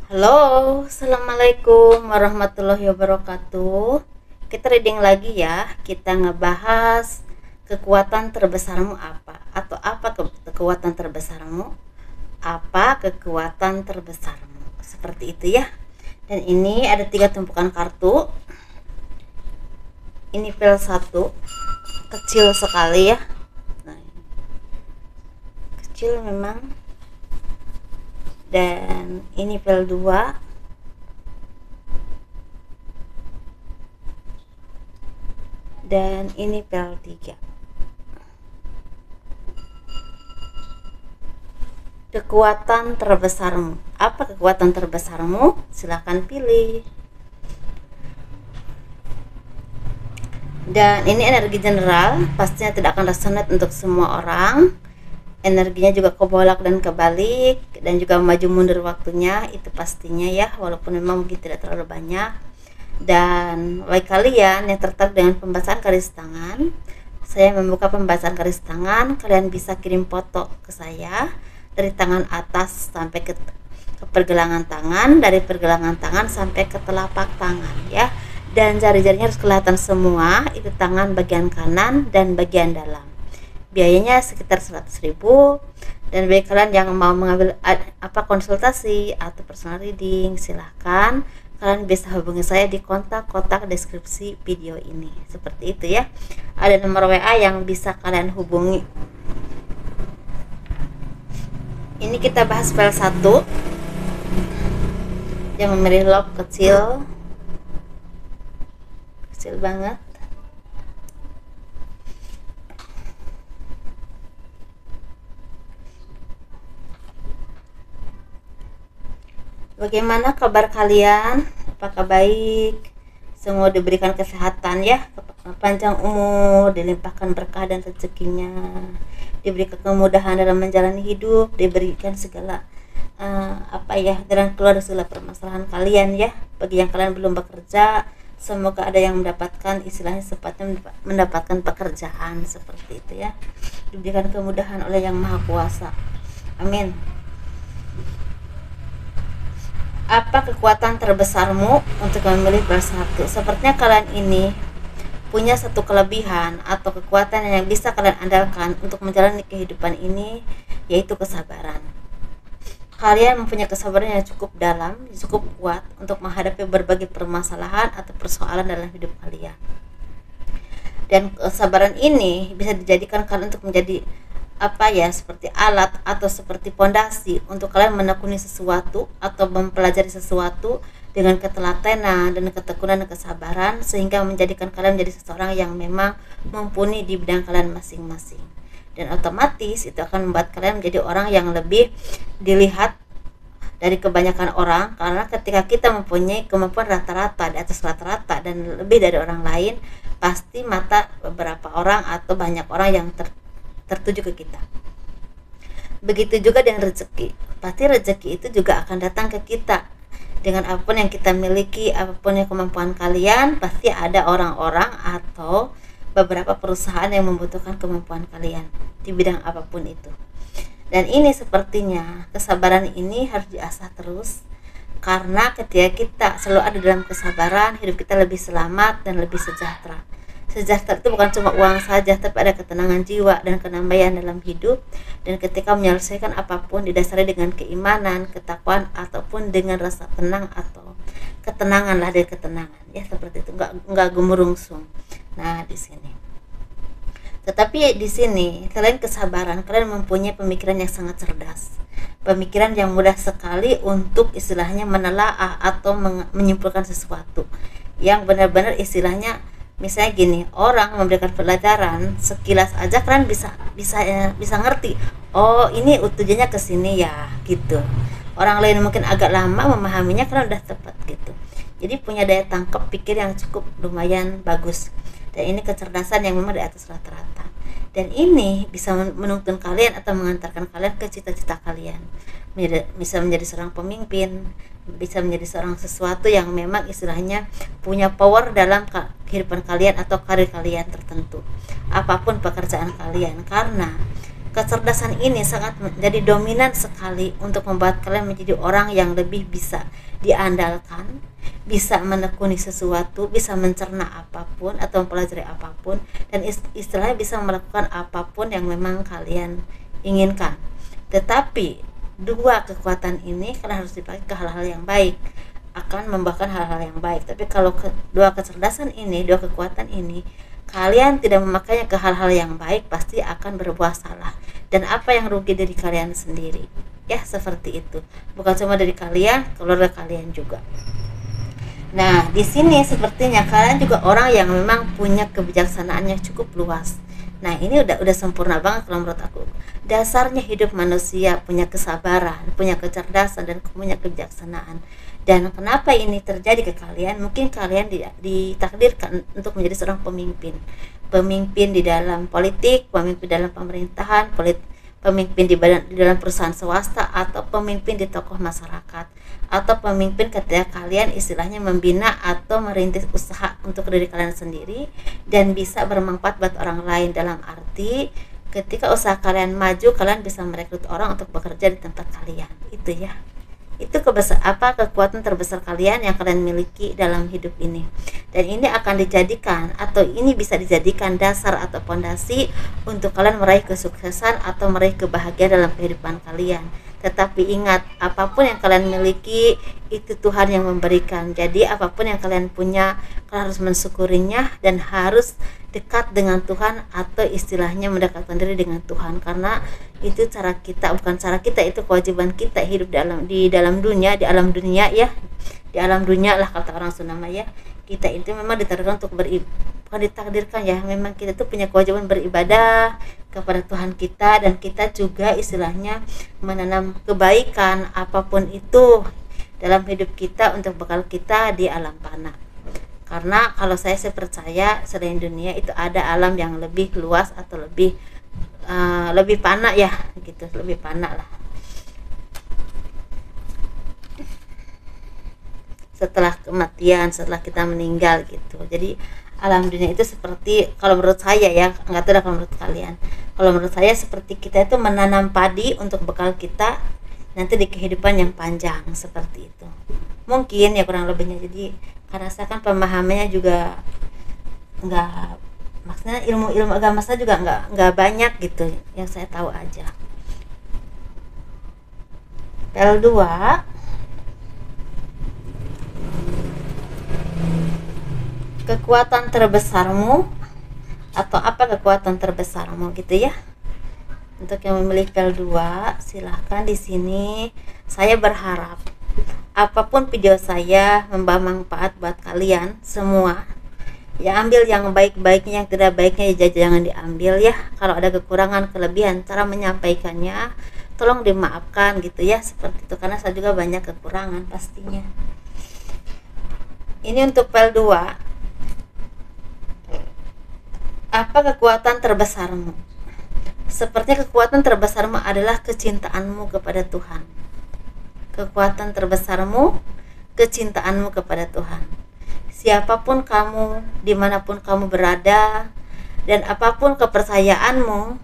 Halo, assalamualaikum warahmatullahi wabarakatuh. Kita reading lagi ya. Kita ngebahas kekuatan terbesarmu apa, atau apa kekuatan terbesarmu? Apa kekuatan terbesarmu? Seperti itu ya. Dan ini ada 3 tumpukan kartu. Ini file 1, kecil sekali ya. Nah, kecil memang. Dan ini file 2, dan ini file 3. Kekuatan terbesarmu. Apa kekuatan terbesarmu? Silahkan pilih. Dan ini energi general, pastinya tidak akan resonate untuk semua orang. Energinya juga kebolak dan kebalik, dan juga maju mundur waktunya, itu pastinya ya, walaupun memang mungkin tidak terlalu banyak. Dan bagi kalian yang tertarik dengan pembacaan garis tangan, saya membuka pembacaan garis tangan. Kalian bisa kirim foto ke saya dari tangan atas sampai ke pergelangan tangan, dari pergelangan tangan sampai ke telapak tangan ya. Dan jari-jarinya harus kelihatan semua, itu tangan bagian kanan dan bagian dalam. Biayanya sekitar 100.000. Dan bagi kalian yang mau mengambil konsultasi atau personal reading, silahkan kalian bisa hubungi saya di kontak kotak deskripsi video ini. Seperti itu ya. Ada nomor WA yang bisa kalian hubungi. Ini kita bahas file 1 yang memilih lock kecil banget. Bagaimana kabar kalian? Apakah baik? Semua diberikan kesehatan ya, panjang umur, dilimpahkan berkah dan rezekinya, diberikan kemudahan dalam menjalani hidup, diberikan segala jalan keluar dari segala permasalahan kalian ya. Bagi yang kalian belum bekerja, semoga ada yang mendapatkan, istilahnya sepatutnya mendapatkan pekerjaan, seperti itu ya. Diberikan kemudahan oleh Yang Maha Kuasa. Amin. Apa kekuatan terbesarmu untuk memilih bersatu? Sepertinya kalian ini punya satu kelebihan atau kekuatan yang bisa kalian andalkan untuk menjalani kehidupan ini, yaitu kesabaran. Kalian mempunyai kesabaran yang cukup dalam, cukup kuat untuk menghadapi berbagai permasalahan atau persoalan dalam hidup kalian. Dan kesabaran ini bisa dijadikan kalian untuk menjadi seperti alat atau seperti pondasi untuk kalian menekuni sesuatu atau mempelajari sesuatu dengan ketelatenan dan ketekunan dan kesabaran, sehingga menjadikan kalian menjadi seseorang yang memang mumpuni di bidang kalian masing-masing. Dan otomatis itu akan membuat kalian menjadi orang yang lebih dilihat dari kebanyakan orang, karena ketika kita mempunyai kemampuan rata-rata, di atas rata-rata dan lebih dari orang lain, pasti mata beberapa orang atau banyak orang yang tertuju ke kita. Begitu juga dengan rezeki. Pasti rezeki itu juga akan datang ke kita. Dengan apapun yang kita miliki, apapun yang kemampuan kalian, pasti ada orang-orang atau beberapa perusahaan yang membutuhkan kemampuan kalian di bidang apapun itu. Dan ini sepertinya kesabaran ini harus diasah terus, karena ketika kita selalu ada dalam kesabaran, hidup kita lebih selamat dan lebih sejahtera. Sejahtera itu bukan cuma uang saja, tapi ada ketenangan jiwa dan kedamaian dalam hidup. Dan ketika menyelesaikan apapun didasari dengan keimanan, ketakwaan, ataupun dengan rasa tenang atau ketenangan lah, dari ketenangan ya, seperti itu, nggak gemerungsung. Nah di sini, tetapi di sini selain kesabaran, kalian mempunyai pemikiran yang sangat cerdas, pemikiran yang mudah sekali untuk istilahnya menelaah atau menyimpulkan sesuatu yang benar-benar istilahnya. Misalnya gini, orang memberikan pelajaran sekilas aja kalian bisa ngerti, oh ini tujuannya ke sini ya gitu. Orang lain mungkin agak lama memahaminya, kalian udah tepat gitu. Jadi punya daya tangkap pikir yang cukup lumayan bagus. Dan ini kecerdasan yang memang di atas rata-rata. Dan ini bisa menuntun kalian atau mengantarkan kalian ke cita-cita kalian. Bisa menjadi seorang pemimpin, bisa menjadi seorang sesuatu yang memang istilahnya punya power dalam kehidupan kalian atau karir kalian tertentu, apapun pekerjaan kalian. Karena kecerdasan ini sangat menjadi dominan sekali untuk membuat kalian menjadi orang yang lebih bisa diandalkan, bisa menekuni sesuatu, bisa mencerna apapun atau mempelajari apapun, dan istilahnya bisa melakukan apapun yang memang kalian inginkan. Tetapi dua kekuatan ini kalian harus dipakai ke hal-hal yang baik, akan membawakan hal-hal yang baik. Tapi kalau dua kecerdasan ini, dua kekuatan ini kalian tidak memakainya ke hal-hal yang baik, pasti akan berbuah salah. Dan apa yang rugi dari kalian sendiri? Ya, seperti itu. Bukan cuma dari kalian, keluarga kalian juga. Nah, di sini sepertinya kalian juga orang yang memang punya kebijaksanaan yang cukup luas. Nah, ini udah sempurna banget kalau menurut aku. Dasarnya hidup manusia punya kesabaran, punya kecerdasan, dan punya kebijaksanaan. Dan kenapa ini terjadi ke kalian? Mungkin kalian ditakdirkan untuk menjadi seorang pemimpin di dalam politik, pemimpin dalam pemerintahan, pemimpin di dalam perusahaan swasta, atau pemimpin di tokoh masyarakat, atau pemimpin ketika kalian istilahnya membina atau merintis usaha untuk diri kalian sendiri dan bisa bermanfaat buat orang lain. Dalam arti ketika usaha kalian maju, kalian bisa merekrut orang untuk bekerja di tempat kalian. Itu ya, itu kekuatan terbesar kalian yang kalian miliki dalam hidup ini. Dan ini akan dijadikan, atau ini bisa dijadikan dasar atau fondasi untuk kalian meraih kesuksesan atau meraih kebahagiaan dalam kehidupan kalian. Tetapi ingat, apapun yang kalian miliki itu Tuhan yang memberikan. Jadi apapun yang kalian punya, kalian harus mensyukurinya dan harus dekat dengan Tuhan, atau istilahnya mendekatkan diri dengan Tuhan, karena itu cara kita, bukan cara kita, itu kewajiban kita hidup di alam dunia ya, di alam dunia lah kata orang Sunda ya. Kita itu memang ditakdirkan untuk bukan ditakdirkan ya, memang kita tuh punya kewajiban beribadah kepada Tuhan kita, dan kita juga istilahnya menanam kebaikan apapun itu dalam hidup kita untuk bekal kita di alam fana. Karena kalau saya percaya selain dunia itu ada alam yang lebih luas atau lebih fana ya gitu, lebih fana lah setelah kematian, setelah kita meninggal gitu. Jadi alam dunia itu seperti, kalau menurut saya ya, nggak tahu kalau menurut kalian, kalau menurut saya seperti kita itu menanam padi untuk bekal kita nanti di kehidupan yang panjang, seperti itu mungkin ya kurang lebihnya. Jadi karena saya kan pemahamannya juga nggak, maksudnya ilmu agama saya juga nggak banyak gitu, yang saya tahu aja. L2, kekuatan terbesarmu, atau apa kekuatan terbesarmu gitu ya. Untuk yang memilih L2 silahkan. Di sini saya berharap apapun video saya membawa manfaat buat kalian semua. Ya, ambil yang baik-baiknya, yang tidak baiknya jangan diambil ya. Kalau ada kekurangan, kelebihan, cara menyampaikannya tolong dimaafkan gitu ya, seperti itu, karena saya juga banyak kekurangan pastinya. Ini untuk L2, apa kekuatan terbesarmu? Sepertinya kekuatan terbesarmu adalah kecintaanmu kepada Tuhan. Kekuatan terbesarmu, kecintaanmu kepada Tuhan. Siapapun kamu, dimanapun kamu berada, dan apapun kepercayaanmu,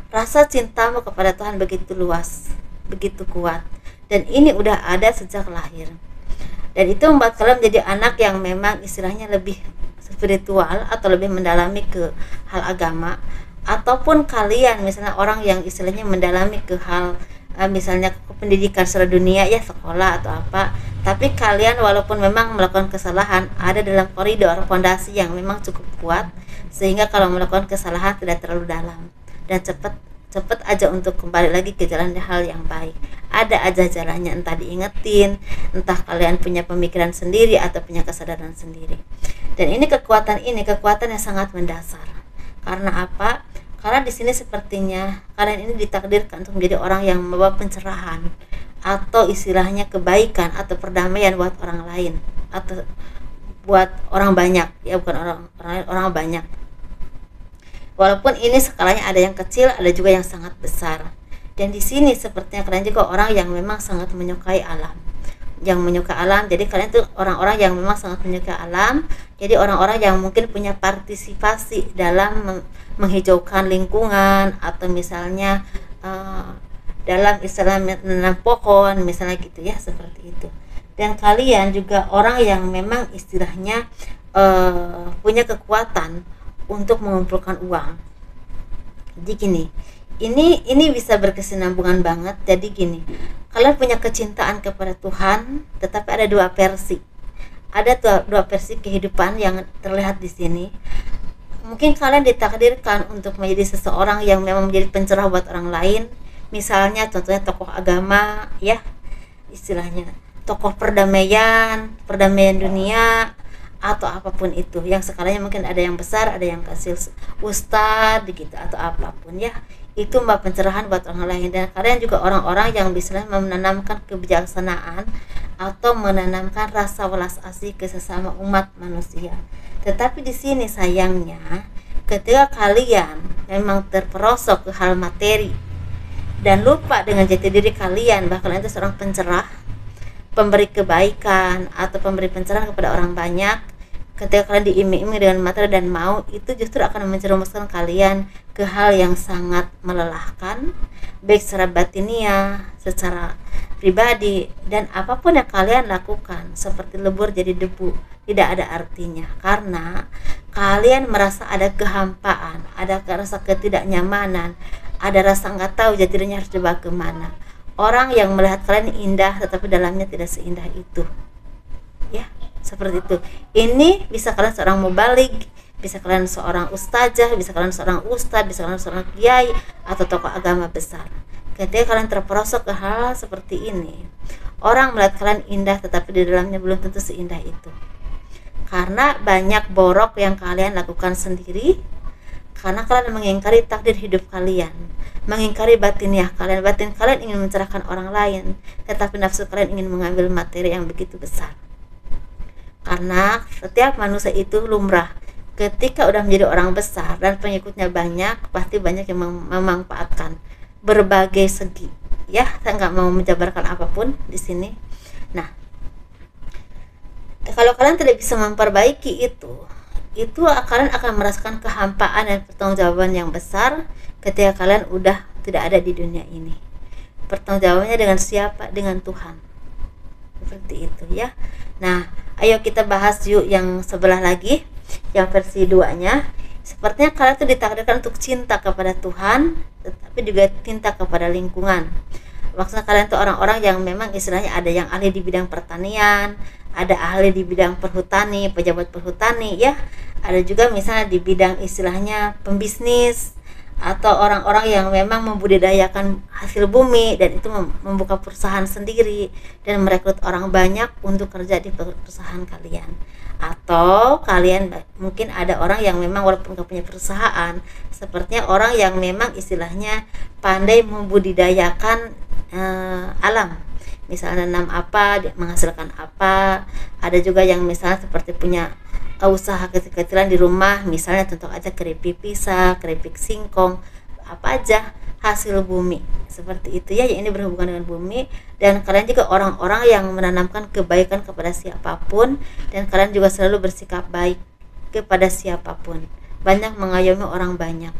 rasa cintamu kepada Tuhan begitu luas, begitu kuat. Dan ini udah ada sejak lahir. Dan itu membuat kalian menjadi anak yang memang istilahnya lebih spiritual atau lebih mendalami ke hal agama, ataupun kalian misalnya orang yang istilahnya mendalami ke hal misalnya pendidikan secara dunia ya, sekolah atau apa, tapi kalian walaupun memang melakukan kesalahan ada dalam koridor fondasi yang memang cukup kuat, sehingga kalau melakukan kesalahan tidak terlalu dalam dan cepat aja untuk kembali lagi ke jalan hal yang baik. Ada aja jalannya, entah diingetin, entah kalian punya pemikiran sendiri atau punya kesadaran sendiri. Dan ini kekuatan yang sangat mendasar. Karena apa? Karena di sini sepertinya kalian ini ditakdirkan untuk menjadi orang yang membawa pencerahan atau istilahnya kebaikan atau perdamaian buat orang lain atau buat orang banyak ya, bukan orang banyak. Walaupun ini skalanya ada yang kecil, ada juga yang sangat besar. Dan di sini sepertinya kalian juga orang yang memang sangat menyukai alam. yang menyuka alam. Jadi kalian tuh orang-orang yang memang sangat menyuka alam. Jadi orang-orang yang mungkin punya partisipasi dalam menghijaukan lingkungan, atau misalnya dalam istilah menanam pohon misalnya gitu ya, seperti itu. Dan kalian juga orang yang memang istilahnya punya kekuatan untuk mengumpulkan uang. Jadi gini, ini bisa berkesinambungan banget. Jadi gini, kalian punya kecintaan kepada Tuhan, tetapi ada dua versi. Ada dua versi kehidupan yang terlihat di sini. Mungkin kalian ditakdirkan untuk menjadi seseorang yang memang menjadi pencerah buat orang lain. Misalnya contohnya tokoh agama ya, istilahnya tokoh perdamaian dunia, atau apapun itu yang skalanya mungkin ada yang besar, ada yang kecil, ustadz gitu, atau apapun ya, itu mbak pencerahan buat orang lain. Dan kalian juga orang-orang yang bisa menanamkan kebijaksanaan atau menanamkan rasa welas asih ke sesama umat manusia. Tetapi di sini sayangnya, ketika kalian memang terperosok ke hal materi dan lupa dengan jati diri kalian, bahkan kalian itu seorang pencerah, pemberi kebaikan atau pemberi pencerahan kepada orang banyak, ketika kalian diiming-iming dengan materi dan mau, itu justru akan menjerumuskan kalian ke hal yang sangat melelahkan, baik secara batiniah, secara pribadi, dan apapun yang kalian lakukan seperti lebur jadi debu, tidak ada artinya, karena kalian merasa ada kehampaan, ada rasa ketidaknyamanan, ada rasa nggak tahu jati dirinya harus dibawa kemana. Orang yang melihat kalian indah tetapi dalamnya tidak seindah itu ya, seperti itu. Ini bisa kalian seorang mubalik, bisa kalian seorang ustazah, bisa kalian seorang ustadz, bisa kalian seorang kiai atau tokoh agama besar. Ketika kalian terperosok ke hal seperti ini, orang melihat kalian indah tetapi di dalamnya belum tentu seindah itu, karena banyak borok yang kalian lakukan sendiri, karena kalian mengingkari takdir hidup kalian, mengingkari batiniah kalian. Batin kalian ingin mencerahkan orang lain, tetapi nafsu kalian ingin mengambil materi yang begitu besar. Karena setiap manusia itu lumrah, ketika udah menjadi orang besar dan pengikutnya banyak, pasti banyak yang memanfaatkan berbagai segi ya. Saya nggak mau menjabarkan apapun di sini. Nah, kalau kalian tidak bisa memperbaiki itu kalian akan merasakan kehampaan dan pertanggungjawaban yang besar ketika kalian udah tidak ada di dunia ini. Pertanggungjawabannya dengan siapa? Dengan Tuhan. Seperti itu ya. Nah, ayo kita bahas yuk yang sebelah lagi, yang versi 2-nya. Sepertinya kalian tuh ditakdirkan untuk cinta kepada Tuhan, tetapi juga cinta kepada lingkungan. Maksudnya kalian tuh orang-orang yang memang istilahnya ada yang ahli di bidang pertanian, ada ahli di bidang perhutani, pejabat perhutani ya, ada juga misalnya di bidang istilahnya pembisnis, atau orang-orang yang memang membudidayakan hasil bumi dan itu membuka perusahaan sendiri dan merekrut orang banyak untuk kerja di perusahaan kalian. Atau kalian mungkin ada orang yang memang walaupun gak punya perusahaan, sepertinya orang yang memang istilahnya pandai membudidayakan alam, misalnya nanam apa menghasilkan apa. Ada juga yang misalnya seperti punya usaha kecil-kecilan di rumah, misalnya contoh aja keripik pisang, keripik singkong, apa aja hasil bumi, seperti itu ya, yang ini berhubungan dengan bumi. Dan kalian juga orang-orang yang menanamkan kebaikan kepada siapapun, dan kalian juga selalu bersikap baik kepada siapapun, banyak mengayomi orang banyak.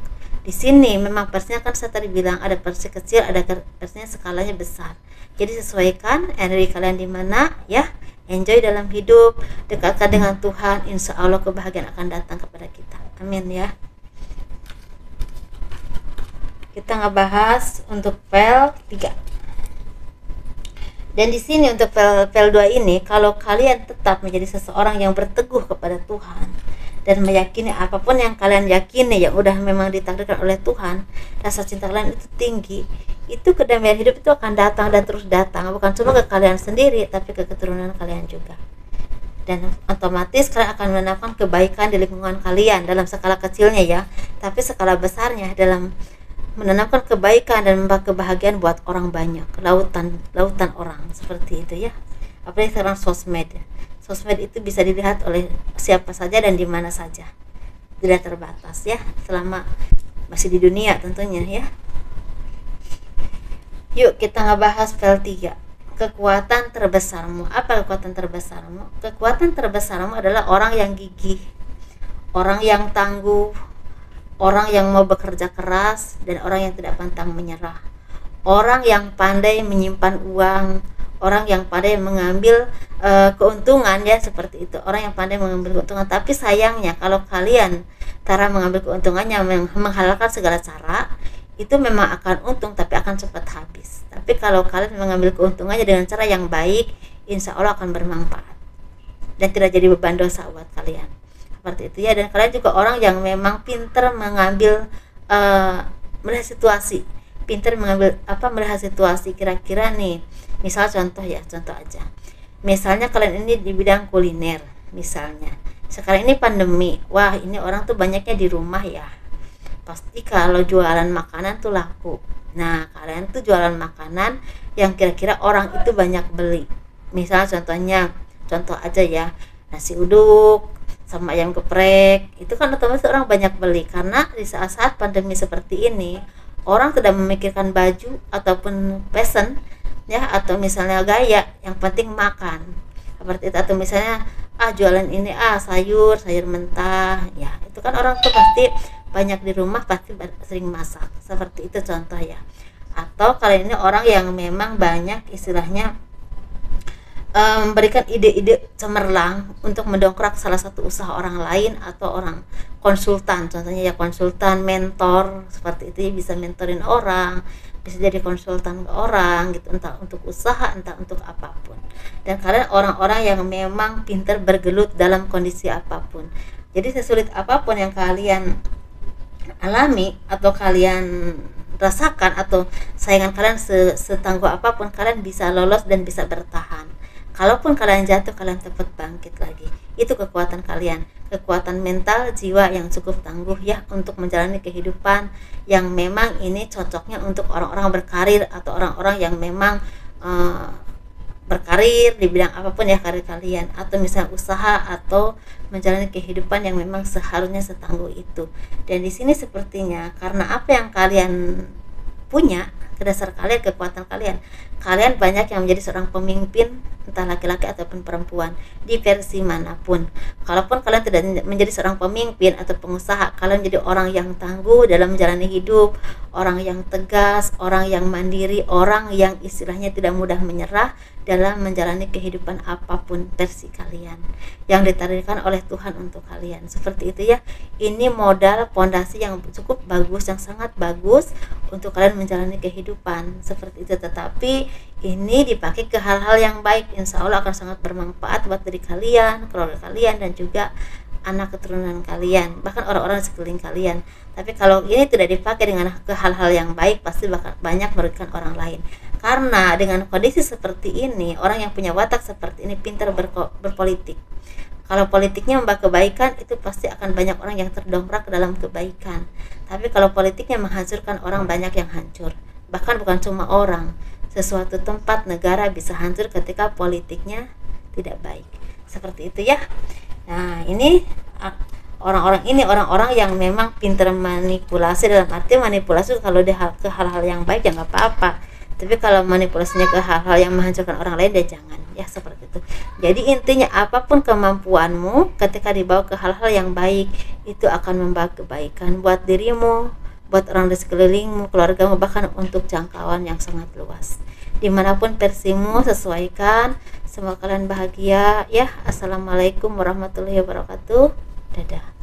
Di sini memang versinya kan saya tadi bilang ada versi kecil, ada versinya skalanya besar. Jadi sesuaikan energi kalian di mana ya. Enjoy dalam hidup, dekatkan dengan Tuhan, insya Allah kebahagiaan akan datang kepada kita. Amin ya. Kita ngebahas untuk pel 3. Dan di sini untuk pel 2 ini, kalau kalian tetap menjadi seseorang yang berteguh kepada Tuhan dan meyakini apapun yang kalian yakini yang udah memang ditakdirkan oleh Tuhan, rasa cinta kalian itu tinggi, itu kedamaian hidup itu akan datang dan terus datang, bukan cuma ke kalian sendiri tapi ke keturunan kalian juga. Dan otomatis kalian akan menanamkan kebaikan di lingkungan kalian dalam skala kecilnya ya, tapi skala besarnya dalam menanamkan kebaikan dan membawa kebahagiaan buat orang banyak, lautan orang, seperti itu ya. Apalagi sekarang sosmed ya. Sosmed itu bisa dilihat oleh siapa saja dan di mana saja, tidak terbatas ya, selama masih di dunia tentunya ya. Yuk kita ngebahas pel 3. kekuatan terbesarmu. Apa kekuatan terbesarmu? Kekuatan terbesarmu adalah orang yang gigih, orang yang tangguh, orang yang mau bekerja keras, dan orang yang tidak pantang menyerah. Orang yang pandai menyimpan uang, orang yang pandai mengambil keuntungan, ya seperti itu. Orang yang pandai mengambil keuntungan. Tapi sayangnya kalau kalian cara mengambil keuntungannya menghalalkan segala cara, itu memang akan untung tapi akan cepat habis. Tapi kalau kalian mengambil keuntungannya dengan cara yang baik, insya Allah akan bermanfaat dan tidak jadi beban dosa buat kalian. Seperti itu ya. Dan kalian juga orang yang memang pintar mengambil melihat situasi, pintar mengambil melihat situasi. Kira-kira nih, misal contoh aja, misalnya kalian ini di bidang kuliner misalnya, sekarang ini pandemi, wah ini orang tuh banyaknya di rumah ya, pasti kalau jualan makanan tuh laku. Nah kalian tuh jualan makanan yang kira-kira orang itu banyak beli. Misal contoh aja ya, nasi uduk sama ayam geprek, itu kan otomatis orang banyak beli. Karena di saat-saat pandemi seperti ini, orang tidak memikirkan baju ataupun fashion ya, atau misalnya gaya, yang penting makan seperti itu. Atau misalnya jualan ini sayur mentah ya, itu kan orang tuh pasti banyak di rumah, pasti sering masak, seperti itu contoh ya. Atau kalian ini orang yang memang banyak istilahnya memberikan ide-ide cemerlang untuk mendongkrak salah satu usaha orang lain, atau orang konsultan contohnya ya, konsultan, mentor, seperti itu ya, bisa mentorin orang, bisa jadi konsultan ke orang gitu, entah untuk usaha entah untuk apapun. Dan kalian orang-orang yang memang pintar bergelut dalam kondisi apapun. Jadi sesulit apapun yang kalian alami atau kalian rasakan, atau saingan kalian setangguh apapun, kalian bisa lolos dan bisa bertahan. Kalaupun kalian jatuh, kalian cepat bangkit lagi. Itu kekuatan kalian, kekuatan mental jiwa yang cukup tangguh ya, untuk menjalani kehidupan yang memang ini cocoknya untuk orang-orang berkarir, atau orang-orang yang memang berkarir di bidang apapun ya, karir kalian, atau misalnya usaha, atau menjalani kehidupan yang memang seharusnya setangguh itu. Dan di sini sepertinya karena apa yang kalian punya, dasar kalian, kekuatan kalian banyak yang menjadi seorang pemimpin, entah laki-laki ataupun perempuan, di versi manapun. Kalaupun kalian tidak menjadi seorang pemimpin atau pengusaha, kalian menjadi orang yang tangguh dalam menjalani hidup, orang yang tegas, orang yang mandiri, orang yang istilahnya tidak mudah menyerah dalam menjalani kehidupan apapun versi kalian yang ditakdirkan oleh Tuhan untuk kalian. Seperti itu ya. Ini modal pondasi yang cukup bagus, yang sangat bagus untuk kalian menjalani kehidupan seperti itu. Tetapi ini dipakai ke hal-hal yang baik, insya Allah akan sangat bermanfaat buat diri kalian, keluarga kalian, dan juga anak keturunan kalian, bahkan orang-orang di sekeliling kalian. Tapi kalau ini tidak dipakai dengan ke hal-hal yang baik, pasti bakal banyak merugikan orang lain. Karena dengan kondisi seperti ini, orang yang punya watak seperti ini pintar berpolitik. Kalau politiknya membawa kebaikan, itu pasti akan banyak orang yang terdongkrak ke dalam kebaikan. Tapi kalau politiknya menghancurkan orang, banyak yang hancur. Bahkan bukan cuma orang, sesuatu tempat, negara bisa hancur ketika politiknya tidak baik. Seperti itu ya. Nah ini orang-orang yang memang pintar manipulasi, dalam arti manipulasi kalau ke hal-hal yang baik ya nggak apa-apa, tapi kalau manipulasinya ke hal-hal yang menghancurkan orang lain ya jangan ya, seperti itu. Jadi intinya apapun kemampuanmu, ketika dibawa ke hal-hal yang baik, itu akan membawa kebaikan buat dirimu, buat orang di sekelilingmu, keluargamu, bahkan untuk jangkauan yang sangat luas. Dimanapun versimu, sesuaikan. Semoga kalian bahagia ya. Assalamualaikum warahmatullahi wabarakatuh. Dadah.